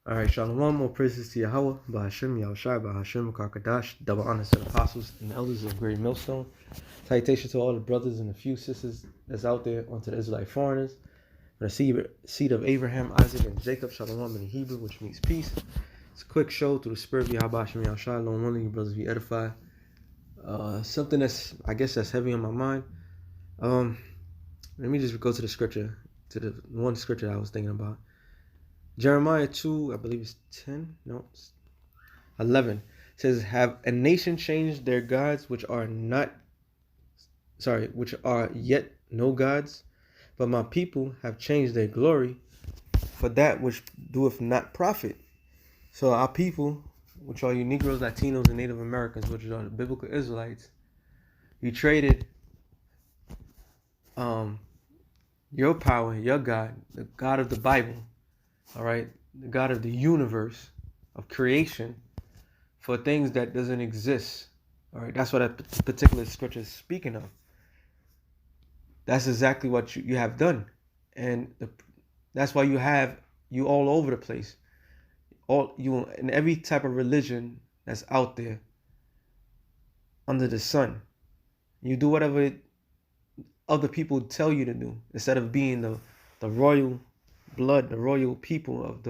All right, Shalom, more praises to Yahweh, Bahashim, Yahushai, Bahashim, Karkadash, double honors to the apostles and elders of Great Millstone. Salutation to all the brothers and a few sisters that's out there, onto the Israelite foreigners. For the seed of Abraham, Isaac, and Jacob, Shalom in Hebrew, which means peace. It's a quick show through the spirit of Yahweh, Bahashim, Yahushai, Lord willing, you brothers be edified. Something that's, I guess, that's heavy on my mind. Let me just go to the scripture, to the one scripture I was thinking about. Jeremiah 2, I believe it's 10, no, it's 11. It says, have a nation changed their gods, which are yet no gods, but my people have changed their glory for that which doeth not profit. So our people, which are you Negroes, Latinos, and Native Americans, which are the biblical Israelites, you traded your power, your God, the God of the Bible, all right, the God of the universe, of creation, for things that doesn't exist. All right, that's what that particular scripture is speaking of. That's exactly what you have done, and that's why you all over the place, all you in every type of religion that's out there under the sun. You do whatever other people tell you to do instead of being the royal blood, the royal people of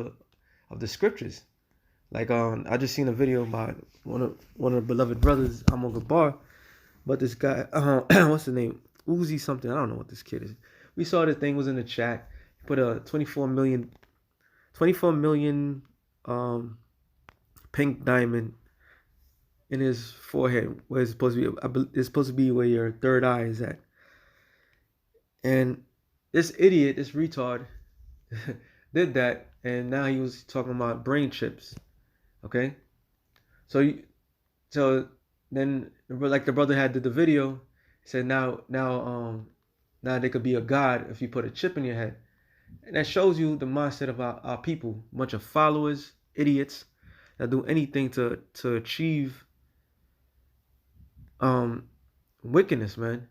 the scriptures. Like I just seen a video by one of the beloved brothers, Amo Gabar, but this guy, what's his name? Uzi something. I don't know what this kid is. We saw the thing was in the chat. He put a 24 million pink diamond in his forehead, where it's supposed to be. It's supposed to be where your third eye is at. And this idiot, this retard, did that, and now he was talking about brain chips. Okay, so then like the brother had did the video, he said now they could be a god if you put a chip in your head, and that shows you the mindset of our people, a bunch of followers, idiots that do anything to achieve wickedness, man.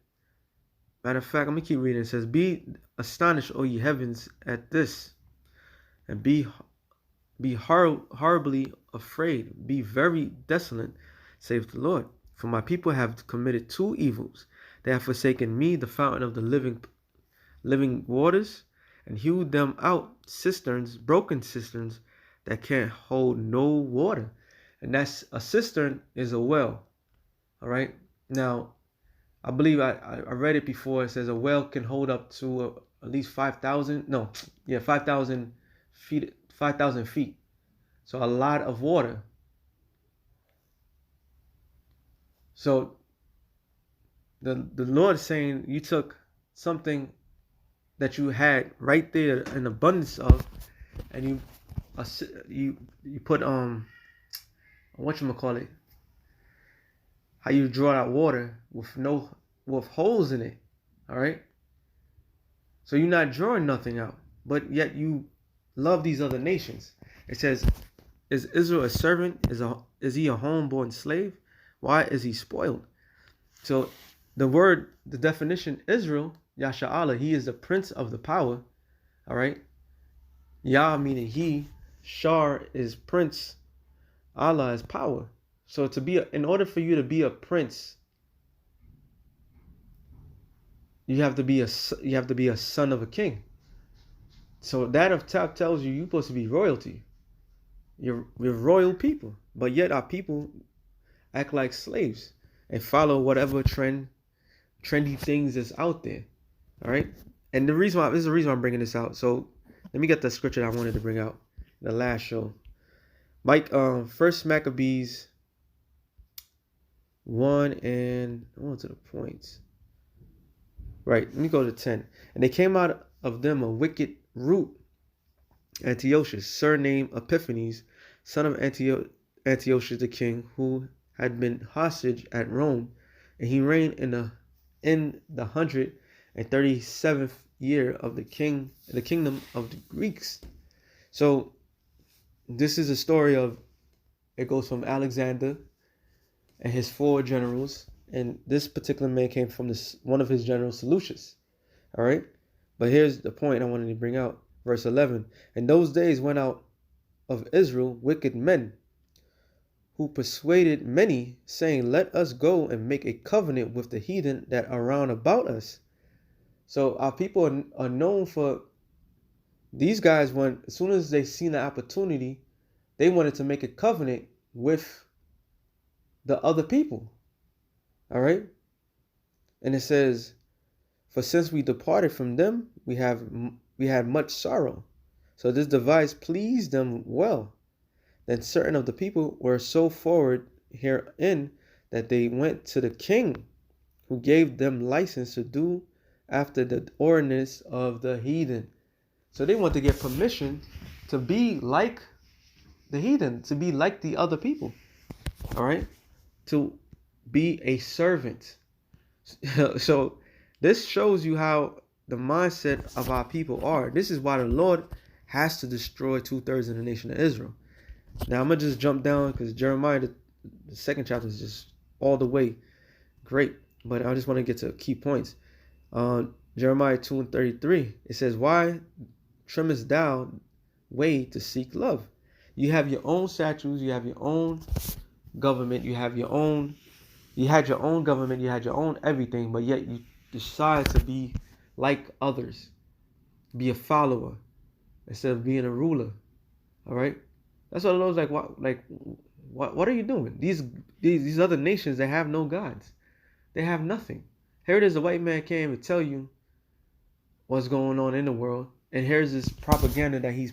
Matter of fact, let me keep reading. It says, "Be astonished, O ye heavens, at this, and be horribly afraid, be very desolate, saith the Lord. For my people have committed two evils. They have forsaken me, the fountain of the living waters, and hewed them out cisterns, broken cisterns, that can't hold no water." And that's a cistern is a well. All right. Now, I believe I read it before. It says a well can hold up to at least 5,000. No, yeah, 5,000 feet. 5,000 feet. So a lot of water. So the Lord is saying you took something that you had right there in abundance of, and you put whatchamacallit, how you draw out water with holes in it. All right. So you're not drawing nothing out, but yet you love these other nations. It says, is Israel a servant? Is he a homeborn slave? Why is he spoiled? So the definition Israel, Yasha'Allah, he is the prince of the power. All right. Yah meaning he, Shar is prince, Allah is power. So in order for you to be a prince, you have to be a son of a king. So that of top tells you're supposed to be royalty. We're royal people, but yet our people act like slaves and follow whatever trendy things that's out there. All right, and this is the reason why I'm bringing this out. So let me get the scripture that I wanted to bring out in the last show. First Maccabees 1 and I want to the points. Right, let me go to 10. And they came out of them a wicked root, Antiochus, surnamed Epiphanes, son of Antiochus the king, who had been hostage at Rome, and he reigned in the 137th year of the kingdom of the Greeks. So this is a story of, it goes from Alexander and his 4 generals, and this particular man came from one of his generals, Seleucus. All right, but here's the point I wanted to bring out. Verse 11. In those days went out of Israel wicked men, who persuaded many, saying, Let us go and make a covenant with the heathen that are round about us. So our people are known for, these guys want, as soon as they seen the opportunity, they wanted to make a covenant with the other people. All right. And it says, for since we departed from them, we had much sorrow. So this device pleased them well. Then certain of the people were so forward herein that they went to the king, who gave them license to do after the ordinance of the heathen. So they want to get permission to be like the heathen, to be like the other people. All right? To be a servant. So this shows you how the mindset of our people are. This is why the Lord has to destroy 2/3 of the nation of Israel. Now I'm going to just jump down because Jeremiah, the second chapter, is just all the way great. But I just want to get to key points. Jeremiah 2:33, it says, Why trimmest thou way to seek love? You have your own statutes, you have your own government, you had your own government, you had your own everything, but yet you decide to be like others, be a follower instead of being a ruler. All right, that's what it was like. What are you doing? These other nations, they have no gods, they have nothing. Here it is, the white man can't even tell you what's going on in the world, and here's this propaganda that he's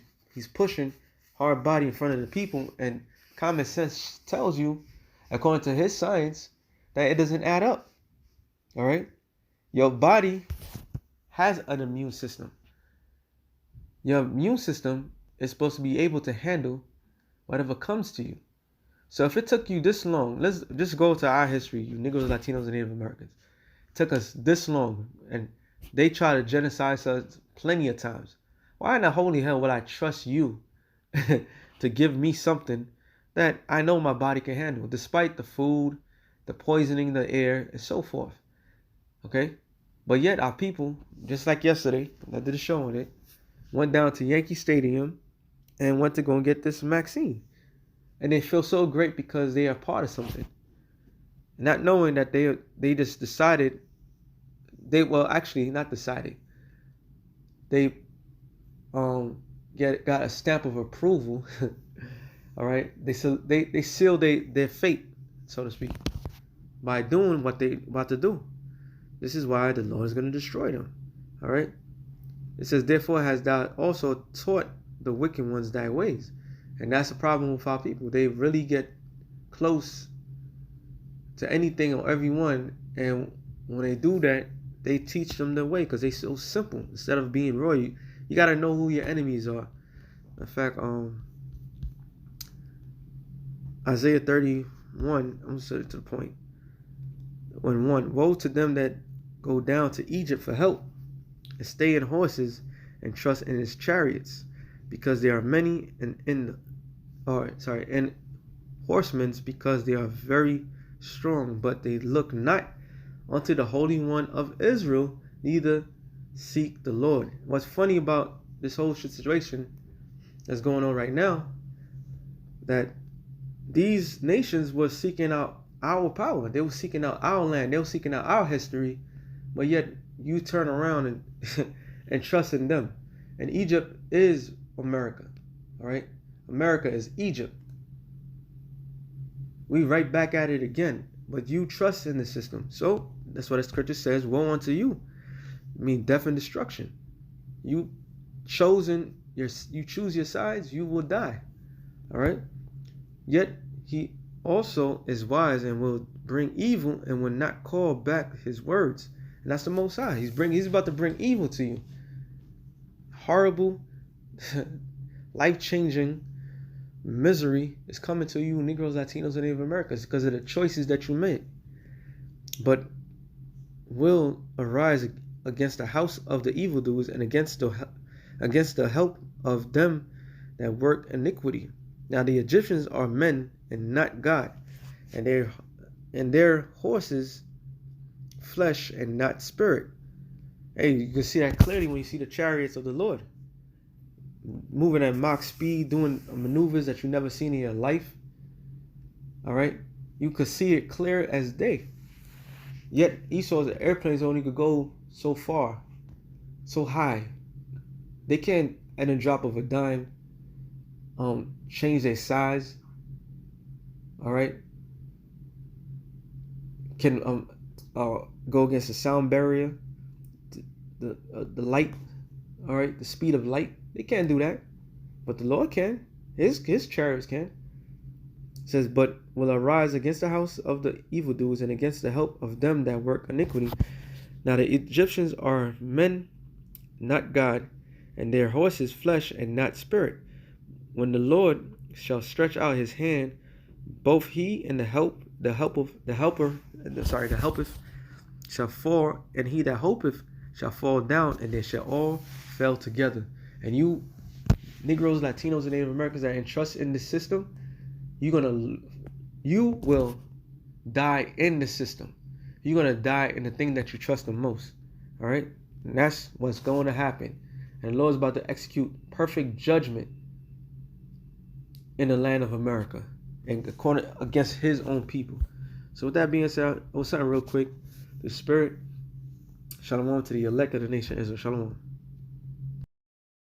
pushing hard body in front of the people, and common sense tells you, according to his science, that it doesn't add up. All right, your body has an immune system. Your immune system is supposed to be able to handle whatever comes to you. So if it took you this long, let's just go to our history, you Negroes, Latinos, and Native Americans. It took us this long, and they try to genocide us plenty of times. Why in the holy hell would I trust you to give me something that I know my body can handle, despite the food, the poisoning, the air, and so forth? Okay? But yet our people, just like yesterday, I did a show on it, went down to Yankee Stadium and went to go and get this vaccine. And they feel so great because they are part of something. Not knowing that they just decided, not decided. They got a stamp of approval. All right, they seal their fate, so to speak, by doing what they about to do. This is why the Lord is going to destroy them. All right. It says, therefore has thou also taught the wicked ones thy ways. And that's the problem with our people. They really get close to anything or everyone, and when they do that, they teach them the way because they're so simple. Instead of being raw, you got to know who your enemies are. In fact, Isaiah 31, I'm going to say it to the point. Woe to them that go down to Egypt for help, and stay in horses and trust in his chariots, because they are many, and horsemen, because they are very strong, but they look not unto the Holy One of Israel, neither seek the Lord. What's funny about this whole situation that's going on right now, that these nations were seeking out our power. They were seeking out our land. They were seeking out our history, but yet you turn around and and trust in them. And Egypt is America. All right, America is Egypt. We right back at it again, but you trust in the system. So that's what the scripture says, woe unto you. I mean, death and destruction. You choose your sides, you will die. All right. Yet he also is wise and will bring evil and will not call back his words. And that's the Most High. He's about to bring evil to you. Horrible, life-changing misery is coming to you, Negroes, Latinos, and Native Americans, because of the choices that you made. But will arise against the house of the evildoers and against the help of them that work iniquity. Now the Egyptians are men and not God, and their horses flesh and not spirit. Hey, you can see that clearly when you see the chariots of the Lord. moving at Mach speed, doing maneuvers that you never seen in your life. All right, you could see it clear as day. Yet Esau's airplanes only could go so far, so high. They can't, at a drop of a dime, change their size. All right, can go against the sound barrier, the light. All right, the speed of light. They can't do that, but the Lord can. His chariots can. It says, but will arise against the house of the evildoers and against the help of them that work iniquity. Now the Egyptians are men, not God, and their horses flesh and not spirit. When the Lord shall stretch out his hand, both he and the helpeth shall fall, and he that hopeth shall fall down, and they shall all fail together. And you Negroes, Latinos, and Native Americans that entrust in this system, you will die in the system. You're gonna die in the thing that you trust the most. All right, and that's what's going to happen. And the Lord's about to execute perfect judgment in the land of America and against His own people. So with that being said, I was something real quick. The Spirit, shalom to the elect of the nation Israel. Shalom.